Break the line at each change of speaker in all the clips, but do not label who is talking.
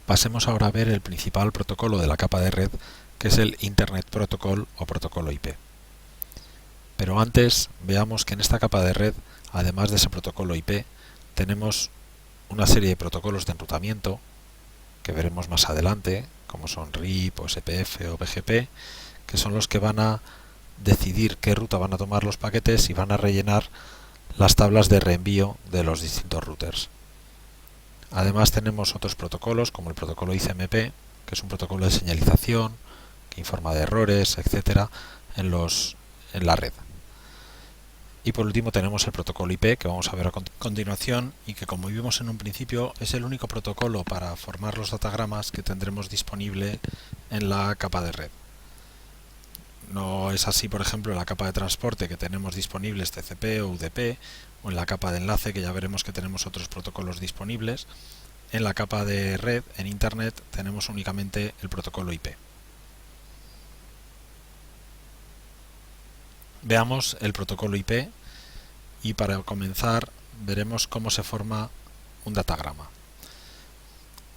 Pasemos ahora a ver el principal protocolo de la capa de red, que es el Internet Protocol o protocolo IP. Pero antes veamos que en esta capa de red, además de ese protocolo IP, tenemos una serie de protocolos de enrutamiento que veremos más adelante, como son RIP o SPF o BGP, que son los que van a decidir qué ruta van a tomar los paquetes y van a rellenar las tablas de reenvío de los distintos routers. Además tenemos otros protocolos como el protocolo ICMP, que es un protocolo de señalización que informa de errores, etcétera, en la red. Y por último tenemos el protocolo IP, que vamos a ver a continuación y que, como vimos en un principio, es el único protocolo para formar los datagramas que tendremos disponible en la capa de red. No es así, por ejemplo, en la capa de transporte, que tenemos disponibles TCP o UDP, o en la capa de enlace, que ya veremos que tenemos otros protocolos disponibles. En la capa de red, en Internet, tenemos únicamente el protocolo IP. Veamos el protocolo IP y para comenzar veremos cómo se forma un datagrama.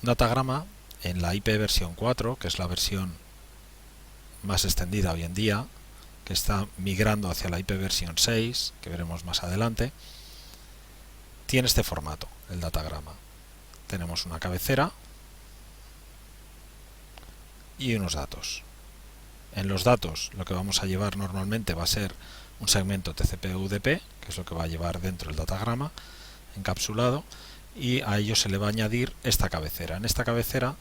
Un datagrama en la IP versión 4, que es la versión más extendida hoy en día, que está migrando hacia la IP versión 6, que veremos más adelante, tiene este formato, el datagrama. Tenemos una cabecera y unos datos. En los datos lo que vamos a llevar normalmente va a ser un segmento TCP/UDP, que es lo que va a llevar dentro el datagrama encapsulado, y a ello se le va a añadir esta cabecera. En esta cabecera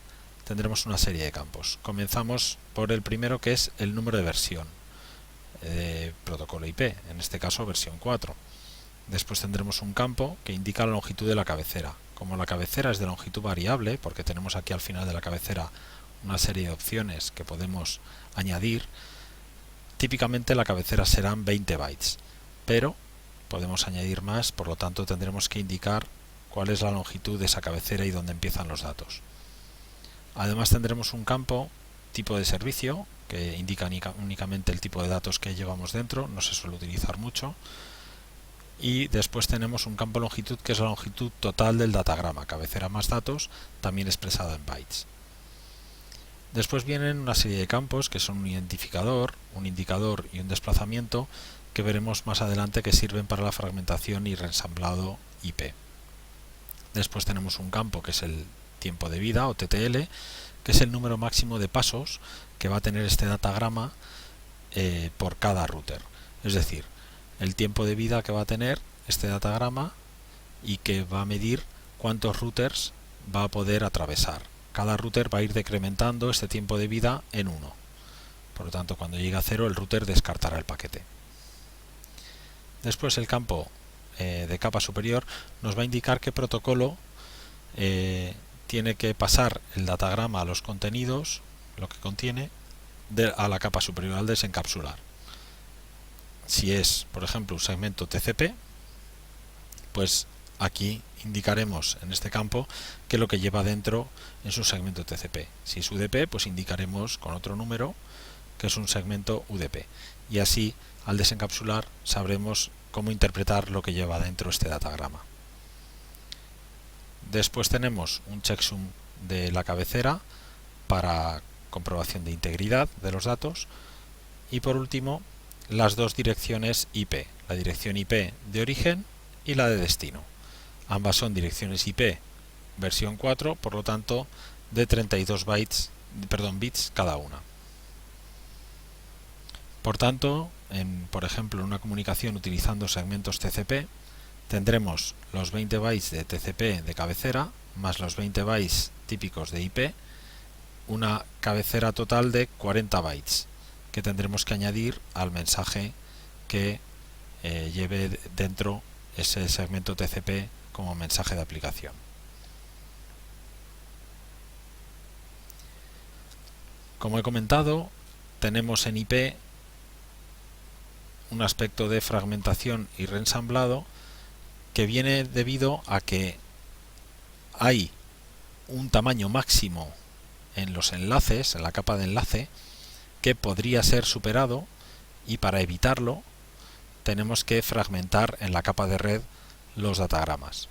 tendremos una serie de campos. Comenzamos por el primero, que es el número de versión de protocolo IP, en este caso versión 4. Después tendremos un campo que indica la longitud de la cabecera. Como la cabecera es de longitud variable, porque tenemos aquí al final de la cabecera una serie de opciones que podemos añadir, típicamente la cabecera serán 20 bytes, pero podemos añadir más, por lo tanto tendremos que indicar cuál es la longitud de esa cabecera y dónde empiezan los datos. Además tendremos un campo tipo de servicio que indica únicamente el tipo de datos que llevamos dentro, no se suele utilizar mucho. Y después tenemos un campo longitud, que es la longitud total del datagrama, cabecera más datos, también expresada en bytes. Después vienen una serie de campos que son un identificador, un indicador y un desplazamiento, que veremos más adelante que sirven para la fragmentación y reensamblado IP. Después tenemos un campo que es el tiempo de vida o TTL, que es el número máximo de pasos que va a tener este datagrama por cada router. Es decir, el tiempo de vida que va a tener este datagrama y que va a medir cuántos routers va a poder atravesar. Cada router va a ir decrementando este tiempo de vida en 1. Por lo tanto, cuando llegue a 0, el router descartará el paquete. Después el campo de capa superior nos va a indicar qué protocolo tiene que pasar el datagrama a los contenidos, lo que contiene, a la capa superior, al desencapsular. Si es, por ejemplo, un segmento TCP, pues aquí indicaremos en este campo qué es lo que lleva dentro en su segmento TCP. Si es UDP, pues indicaremos con otro número que es un segmento UDP. Y así, al desencapsular, sabremos cómo interpretar lo que lleva dentro este datagrama. Después tenemos un checksum de la cabecera para comprobación de integridad de los datos. Y por último, las dos direcciones IP, la dirección IP de origen y la de destino. Ambas son direcciones IP versión 4, por lo tanto de 32 bits cada una. Por tanto, por ejemplo, en una comunicación utilizando segmentos TCP, tendremos los 20 bytes de TCP de cabecera más los 20 bytes típicos de IP, una cabecera total de 40 bytes. Que tendremos que añadir al mensaje que lleve dentro ese segmento TCP como mensaje de aplicación. Como he comentado, tenemos en IP un aspecto de fragmentación y reensamblado que viene debido a que hay un tamaño máximo en los enlaces, en la capa de enlace, que podría ser superado, y para evitarlo tenemos que fragmentar en la capa de red los datagramas.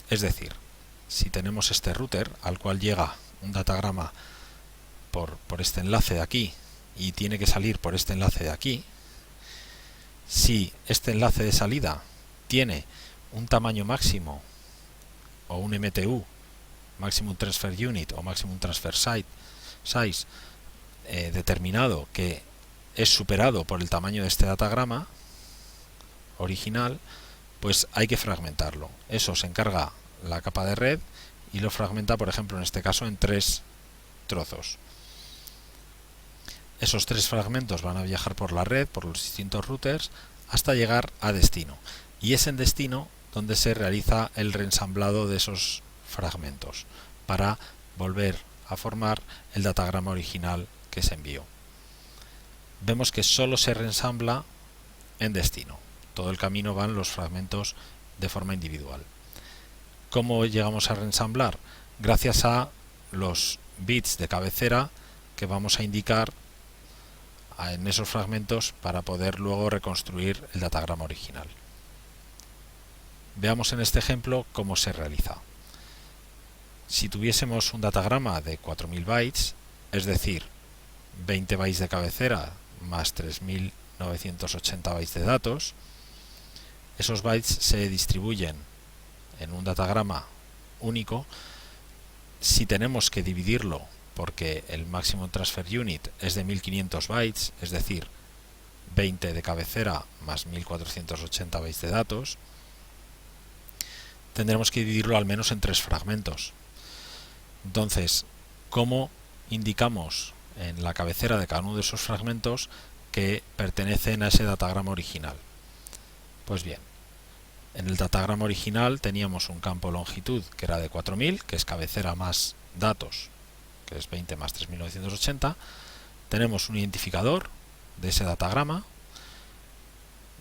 Es decir, si tenemos este router al cual llega un datagrama por este enlace de aquí y tiene que salir por este enlace de aquí, si este enlace de salida tiene un tamaño máximo o un MTU, Maximum Transfer Unit o Maximum Transfer Size, determinado, que es superado por el tamaño de este datagrama original, pues hay que fragmentarlo. Eso se encarga la capa de red y lo fragmenta, por ejemplo, en este caso en 3 trozos. Esos 3 fragmentos van a viajar por la red, por los distintos routers, hasta llegar a destino. Y es en destino donde se realiza el reensamblado de esos fragmentos para volver a formar el datagrama original que se envió. Vemos que solo se reensambla en destino. Todo el camino van los fragmentos de forma individual. ¿Cómo llegamos a reensamblar? Gracias a los bits de cabecera que vamos a indicar en esos fragmentos para poder luego reconstruir el datagrama original. Veamos en este ejemplo cómo se realiza. Si tuviésemos un datagrama de 4000 bytes, es decir, 20 bytes de cabecera más 3980 bytes de datos, esos bytes se distribuyen en un datagrama único. Si tenemos que dividirlo porque el Maximum Transfer Unit es de 1500 bytes, es decir, 20 de cabecera más 1480 bytes de datos, tendremos que dividirlo al menos en 3 fragmentos. Entonces, ¿cómo indicamos en la cabecera de cada uno de esos fragmentos que pertenecen a ese datagrama original? Pues bien, en el datagrama original teníamos un campo longitud que era de 4000, que es cabecera más datos, que es 20 más 3980. Tenemos un identificador de ese datagrama,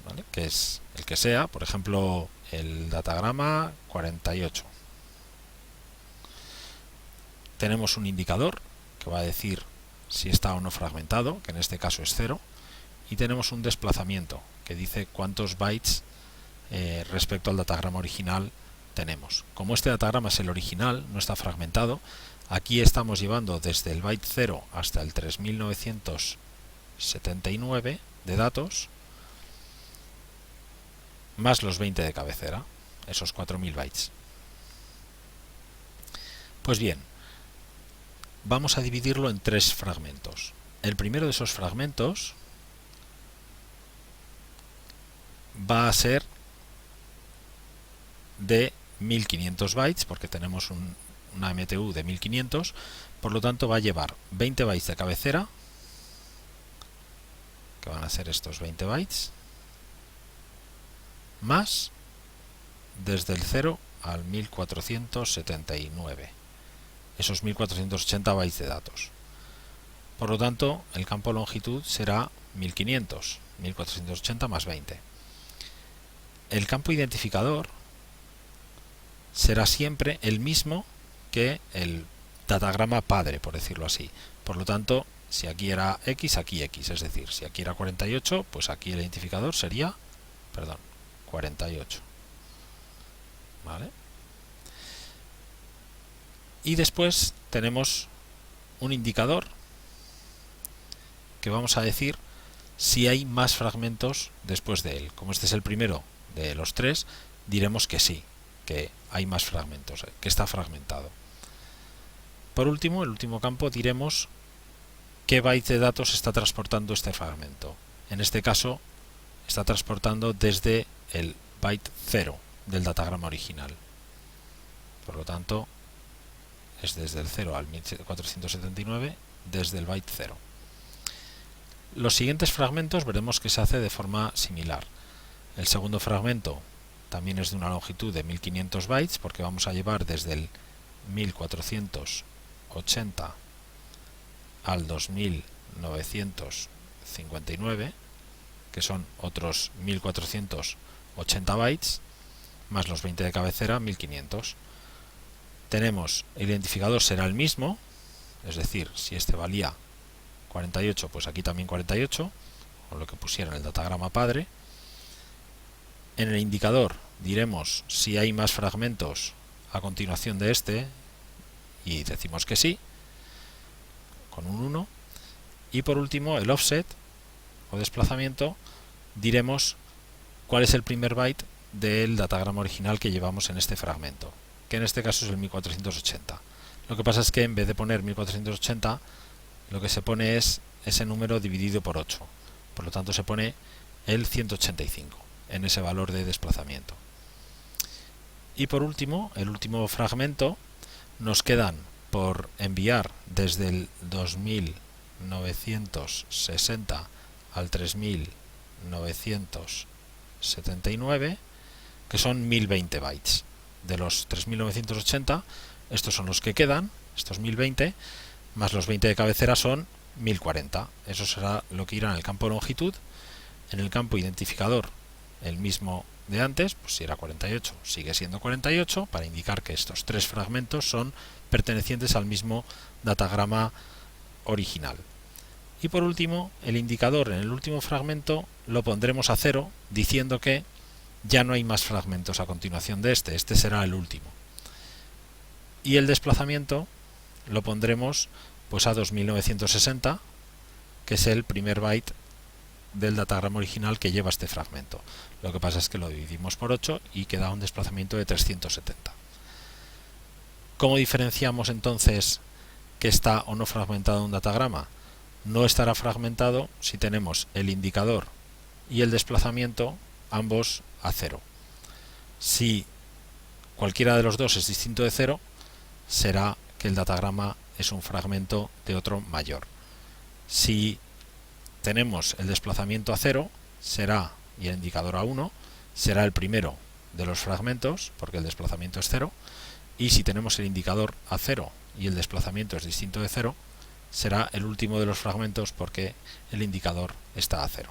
¿vale?, que es el que sea, por ejemplo, el datagrama 48. Tenemos un indicador que va a decir si está o no fragmentado, que en este caso es 0, y tenemos un desplazamiento que dice cuántos bytes respecto al datagrama original tenemos. Como este datagrama es el original, no está fragmentado, aquí estamos llevando desde el byte 0 hasta el 3979 de datos, más los 20 de cabecera, esos 4000 bytes. Pues bien, vamos a dividirlo en 3 fragmentos. El primero de esos fragmentos va a ser de 1500 bytes, porque tenemos una MTU de 1500, por lo tanto va a llevar 20 bytes de cabecera, que van a ser estos 20 bytes, más desde el 0 al 1479, esos 1480 bytes de datos. Por lo tanto, el campo longitud será 1500, 1480 más 20. El campo identificador será siempre el mismo que el datagrama padre, por decirlo así. Por lo tanto, si aquí era X, aquí X. Es decir, si aquí era 48, pues aquí el identificador sería, 48. ¿Vale? Y después tenemos un indicador que vamos a decir si hay más fragmentos después de él. Como este es el primero de los 3, diremos que sí, que hay más fragmentos, que está fragmentado. Por último, el último campo, diremos qué byte de datos está transportando este fragmento. En este caso, está transportando desde el byte 0 del datagrama original. Por lo tanto, es desde el 0 al 1479, desde el byte 0. Los siguientes fragmentos veremos que se hace de forma similar. El segundo fragmento también es de una longitud de 1500 bytes, porque vamos a llevar desde el 1480 al 2959, que son otros 1480 bytes, más los 20 de cabecera, 1500. Tenemos, el identificador será el mismo, es decir, si este valía 48, pues aquí también 48, o lo que pusiera en el datagrama padre. En el indicador diremos si hay más fragmentos a continuación de este, y decimos que sí. con un 1. Y por último, el offset o desplazamiento, diremos cuál es el primer byte del datagrama original que llevamos en este fragmento, que en este caso es el 1480. Lo que pasa es que en vez de poner 1480, lo que se pone es ese número dividido por 8. Por lo tanto, se pone el 185 en ese valor de desplazamiento. Y por último, el último fragmento, nos quedan por enviar desde el 2960 al 3979, que son 1020 bytes. De los 3980, estos son los que quedan, estos 1020, más los 20 de cabecera son 1040. Eso será lo que irá en el campo longitud. En el campo identificador, el mismo de antes, pues si era 48, sigue siendo 48, para indicar que estos tres fragmentos son pertenecientes al mismo datagrama original. Y por último, el indicador en el último fragmento lo pondremos a 0, diciendo que ya no hay más fragmentos a continuación de este será el último. Y el desplazamiento lo pondremos pues a 2960, que es el primer byte del datagrama original que lleva este fragmento. Lo que pasa es que lo dividimos por 8 y queda un desplazamiento de 370. ¿Cómo diferenciamos entonces que está o no fragmentado un datagrama? No estará fragmentado si tenemos el indicador y el desplazamiento ambos a 0. Si cualquiera de los dos es distinto de 0, será que el datagrama es un fragmento de otro mayor. Si tenemos el desplazamiento a 0, será, y el indicador a 1, será el primero de los fragmentos, porque el desplazamiento es 0, y si tenemos el indicador a 0 y el desplazamiento es distinto de 0, será el último de los fragmentos porque el indicador está a 0.